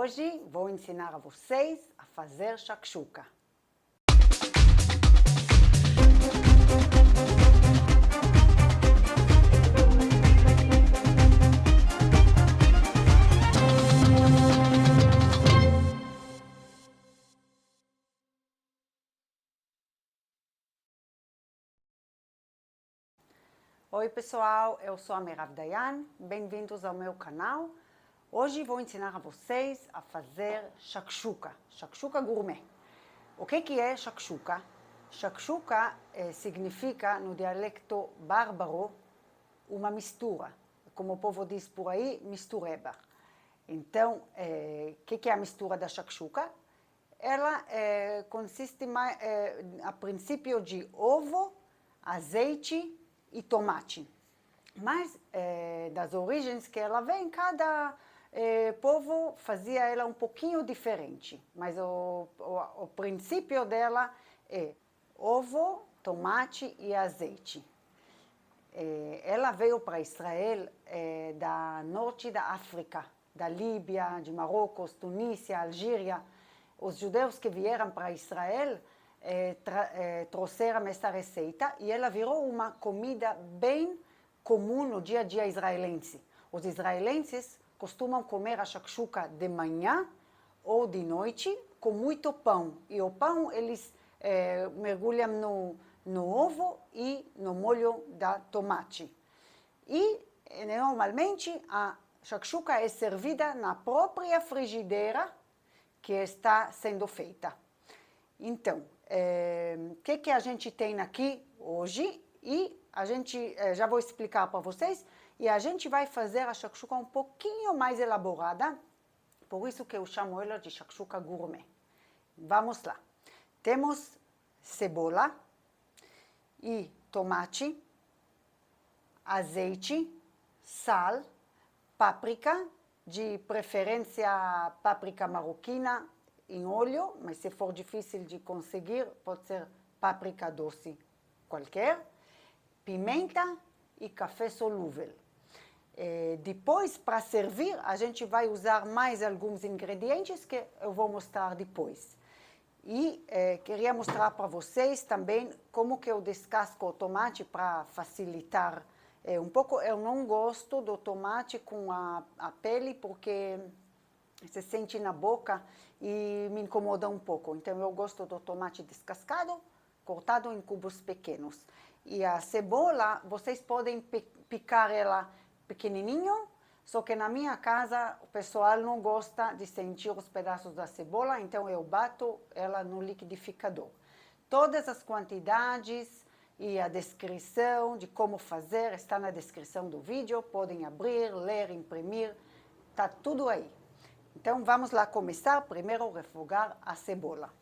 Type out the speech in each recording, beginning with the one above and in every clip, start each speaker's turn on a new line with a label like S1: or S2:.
S1: Hoje vou ensinar a vocês a fazer shakshuka. Oi pessoal, eu sou a Merav Dayan, bem-vindos ao meu canal. Hoje vou ensinar a vocês a fazer shakshuka, shakshuka gourmet. O que é shakshuka? Shakshuka significa, no dialecto bárbaro, uma mistura. Como o povo diz por aí, mistureba. Então, o que é a mistura da shakshuka? Ela consiste a princípio de ovo, azeite e tomate. Mas das origens que ela vem, cada povo fazia ela um pouquinho diferente. Mas o princípio dela é ovo, tomate e azeite. Ela veio para Israel da norte da África, da Líbia, de Marrocos, Tunísia, Algéria. Os judeus que vieram para Israel trouxeram essa receita e ela virou uma comida bem comum no dia a dia israelense. Os israelenses costumam comer a shakshuka de manhã ou de noite com muito pão. E o pão eles mergulham no ovo e no molho da tomate. E normalmente a shakshuka é servida na própria frigideira que está sendo feita. Então, o que a gente tem aqui hoje? E a gente já vou explicar para vocês. E a gente vai fazer a shakshuka um pouquinho mais elaborada. Por isso que eu chamo ela de shakshuka gourmet. Vamos lá. Temos cebola e tomate, azeite, sal, páprica, de preferência páprica marroquina em óleo, mas se for difícil de conseguir, pode ser páprica doce qualquer, pimenta e café solúvel. Depois, para servir, a gente vai usar mais alguns ingredientes que eu vou mostrar depois. E queria mostrar para vocês também como que eu descasco o tomate para facilitar um pouco. Eu não gosto do tomate com a pele porque se sente na boca e me incomoda um pouco. Então eu gosto do tomate descascado, cortado em cubos pequenos. E a cebola, vocês podem picar ela pequenininho, só que na minha casa o pessoal não gosta de sentir os pedaços da cebola, então eu bato ela no liquidificador. Todas as quantidades e a descrição de como fazer está na descrição do vídeo, podem abrir, ler, imprimir, está tudo aí. Então vamos lá começar, primeiro refogar a cebola.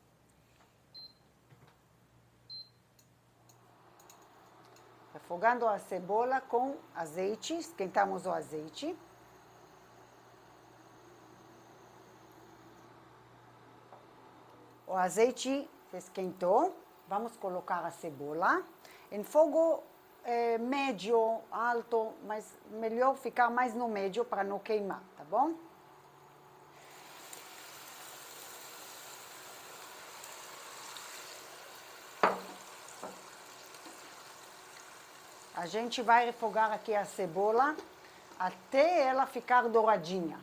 S1: Refogando a cebola com azeite, esquentamos o azeite. O azeite se esquentou, vamos colocar a cebola em fogo médio, alto, mas melhor ficar mais no médio para não queimar, tá bom? A gente vai refogar aqui a cebola até ela ficar douradinha.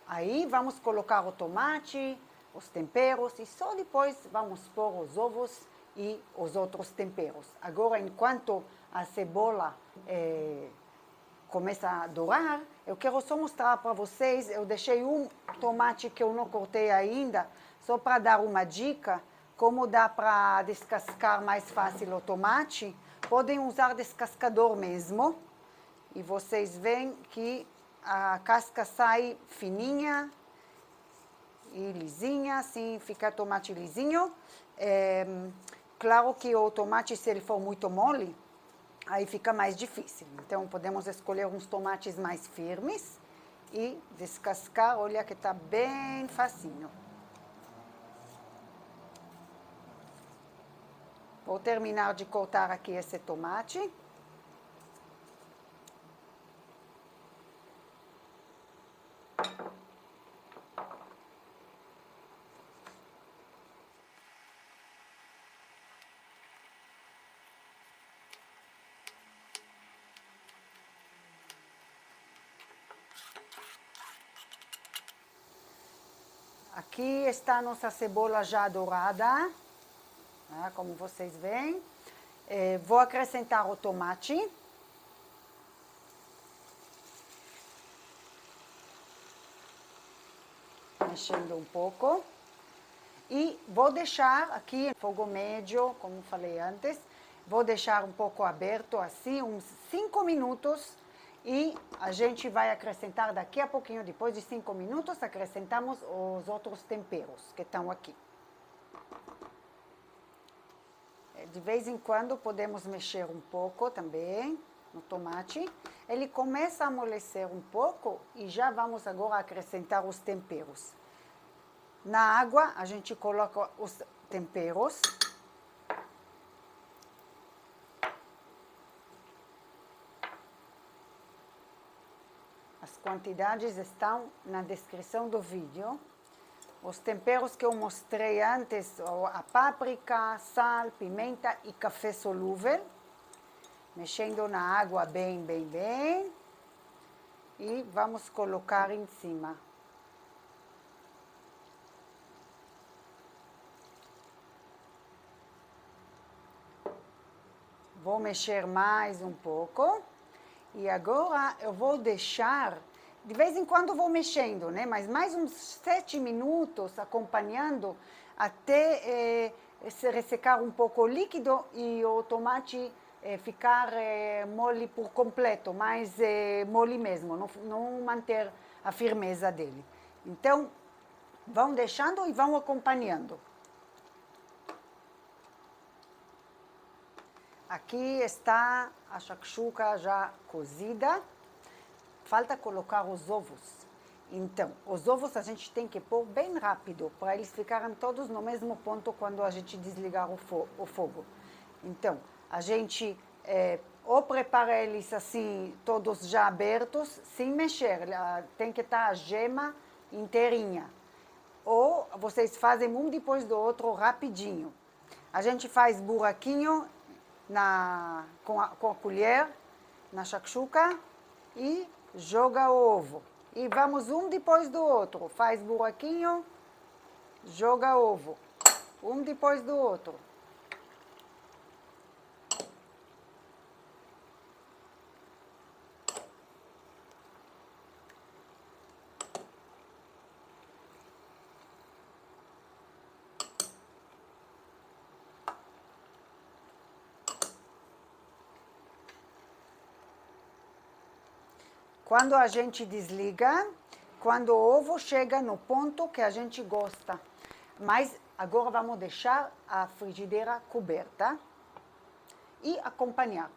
S1: Aí vamos colocar o tomate, os temperos e só depois vamos pôr os ovos e os outros temperos. Agora, enquanto a cebola começa a dourar, eu quero só mostrar para vocês, eu deixei um tomate que eu não cortei ainda, só para dar uma dica, como dá para descascar mais fácil o tomate. Podem usar descascador mesmo, e vocês veem que a casca sai fininha e lisinha, assim fica tomate lisinho. Claro que o tomate, se ele for muito mole, aí fica mais difícil. Então podemos escolher uns tomates mais firmes e descascar, olha que está bem facinho. Vou terminar de cortar aqui esse tomate. Aqui está a nossa cebola já dourada, né, como vocês veem. Vou acrescentar o tomate. Mexendo um pouco. E vou deixar aqui em fogo médio, como falei antes, vou deixar um pouco aberto assim, uns 5 minutos, e a gente vai acrescentar daqui a pouquinho, depois de 5 minutos, acrescentamos os outros temperos que estão aqui. De vez em quando podemos mexer um pouco também no tomate. Ele começa a amolecer um pouco e já vamos agora acrescentar os temperos. Na água, a gente coloca os temperos. As quantidades estão na descrição do vídeo. Os temperos que eu mostrei antes, a páprica, sal, pimenta e café solúvel. Mexendo na água bem, bem, bem. E vamos colocar em cima. Vou mexer mais um pouco. E agora eu vou deixar, de vez em quando vou mexendo, né? Mas mais uns 7 minutos acompanhando até se ressecar um pouco o líquido e o tomate ficar mole por completo, mais mole mesmo, não manter a firmeza dele. Então, vão deixando e vão acompanhando. Aqui está a shakshuka já cozida. Falta colocar os ovos. Então, os ovos a gente tem que pôr bem rápido, para eles ficarem todos no mesmo ponto quando a gente desligar o fogo. Então, a gente ou prepara eles assim, todos já abertos, sem mexer. Tem que estar a gema inteirinha. Ou vocês fazem um depois do outro rapidinho. A gente faz buraquinho com a colher na shakshuka e joga o ovo. E vamos um depois do outro. Faz buraquinho, joga ovo. Um depois do outro. Quando a gente desliga, quando o ovo chega no ponto que a gente gosta. Mas agora vamos deixar a frigideira coberta e acompanhar.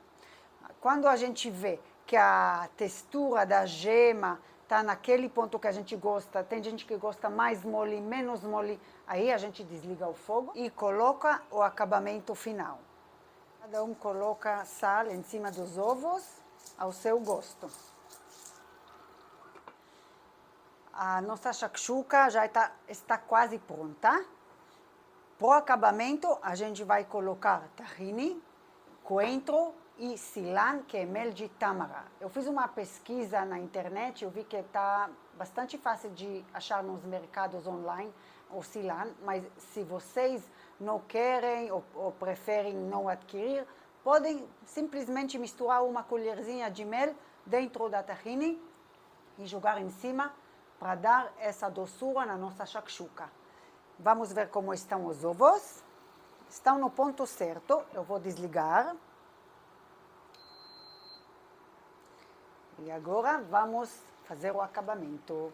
S1: Quando a gente vê que a textura da gema está naquele ponto que a gente gosta, tem gente que gosta mais mole, menos mole, aí a gente desliga o fogo e coloca o acabamento final. Cada um coloca sal em cima dos ovos ao seu gosto. A nossa shakshuka já está quase pronta. Para o acabamento, a gente vai colocar tahine, coentro e silan, que é mel de tâmara. Eu fiz uma pesquisa na internet, eu vi que está bastante fácil de achar nos mercados online o silan, mas se vocês não querem ou preferem não adquirir, podem simplesmente misturar uma colherzinha de mel dentro da tahine e jogar em cima, para dar essa doçura na nossa shakshuka. Vamos ver como estão os ovos. Estão no ponto certo. Eu vou desligar. E agora vamos fazer o acabamento.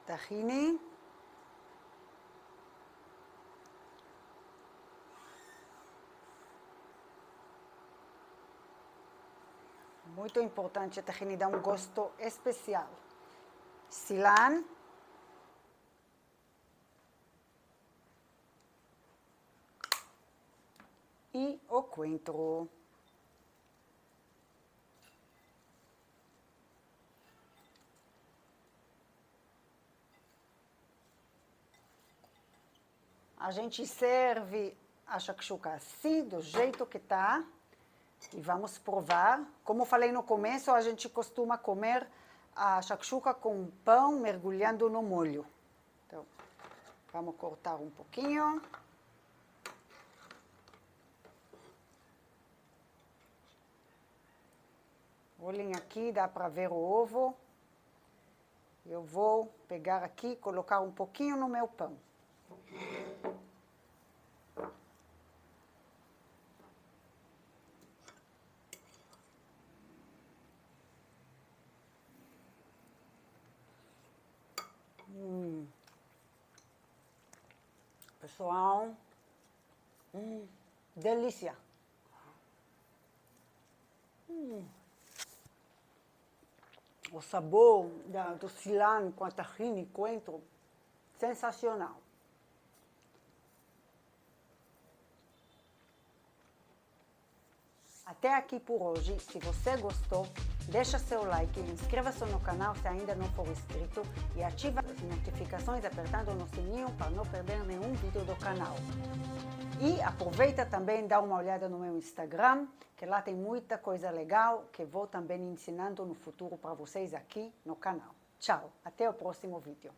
S1: Tahine. Muito importante, a tahine dá um gosto especial. Silan. E o coentro. A gente serve a shakshuka assim, do jeito que está. E vamos provar. Como falei no começo, a gente costuma comer a shakshuka com pão mergulhando no molho. Então, vamos cortar um pouquinho. Olhem aqui, dá para ver o ovo. Eu vou pegar aqui e colocar um pouquinho no meu pão. Pessoal, delícia. O sabor do cilantro com a tahine e coentro, sensacional. Até aqui por hoje. Se você gostou, deixa seu like, inscreva-se no canal se ainda não for inscrito e ativa as notificações apertando no sininho para não perder nenhum vídeo do canal. E aproveita também, dá uma olhada no meu Instagram, que lá tem muita coisa legal que vou também ensinando no futuro para vocês aqui no canal. Tchau, até o próximo vídeo.